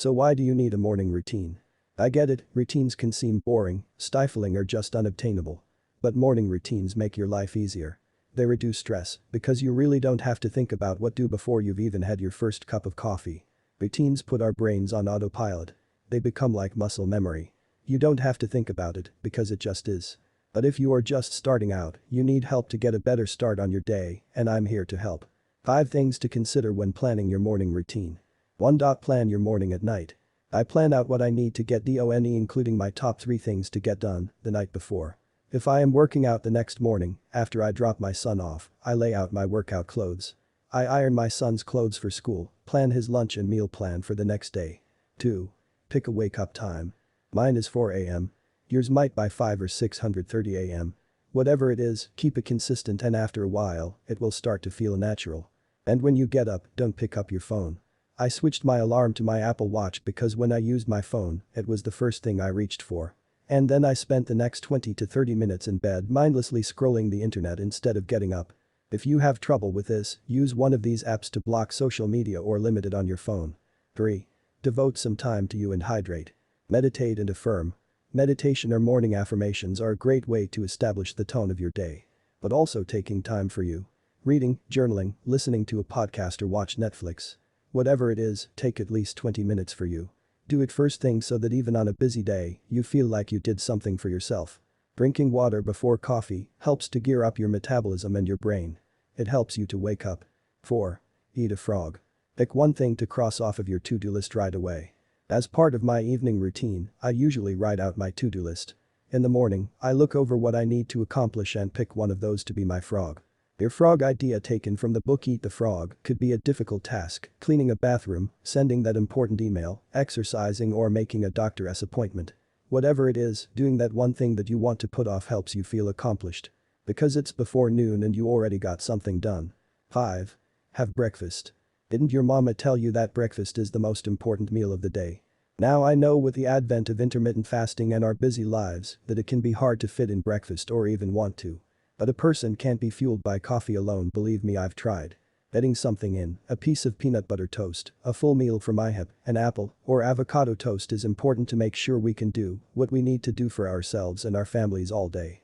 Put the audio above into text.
So why do you need a morning routine? I get it, routines can seem boring, stifling or just unobtainable. But morning routines make your life easier. They reduce stress because you really don't have to think about what to do before you've even had your first cup of coffee. Routines put our brains on autopilot. They become like muscle memory. You don't have to think about it because it just is. But if you are just starting out, you need help to get a better start on your day, and I'm here to help. 5 things to consider when planning your morning routine. 1. Plan your morning at night. I plan out what I need to get done, including my top 3 things to get done the night before. If I am working out the next morning, after I drop my son off, I lay out my workout clothes. I iron my son's clothes for school, plan his lunch and meal plan for the next day. 2. Pick a wake-up time. Mine is 4 a.m. Yours might be 5 or 6:30 a.m. Whatever it is, keep it consistent and after a while, it will start to feel natural. And when you get up, don't pick up your phone. I switched my alarm to my Apple Watch because when I used my phone, it was the first thing I reached for. And then I spent the next 20 to 30 minutes in bed mindlessly scrolling the internet instead of getting up. If you have trouble with this, use one of these apps to block social media or limit it on your phone. 3. Devote some time to you and hydrate. Meditate and affirm. Meditation or morning affirmations are a great way to establish the tone of your day. But also taking time for you. Reading, journaling, listening to a podcast or watch Netflix. Whatever it is, take at least 20 minutes for you. Do it first thing so that even on a busy day, you feel like you did something for yourself. Drinking water before coffee helps to gear up your metabolism and your brain. It helps you to wake up. 4. Eat a frog. Pick one thing to cross off of your to-do list right away. As part of my evening routine, I usually write out my to-do list. In the morning, I look over what I need to accomplish and pick one of those to be my frog. Your frog idea taken from the book Eat the Frog could be a difficult task, cleaning a bathroom, sending that important email, exercising or making a doctor's appointment. Whatever it is, doing that one thing that you want to put off helps you feel accomplished. Because it's before noon and you already got something done. 5. Have breakfast. Didn't your mama tell you that breakfast is the most important meal of the day? Now I know with the advent of intermittent fasting and our busy lives that it can be hard to fit in breakfast or even want to. But a person can't be fueled by coffee alone, believe me, I've tried. Getting something in, a piece of peanut butter toast, a full meal from IHOP, an apple, or avocado toast is important to make sure we can do what we need to do for ourselves and our families all day.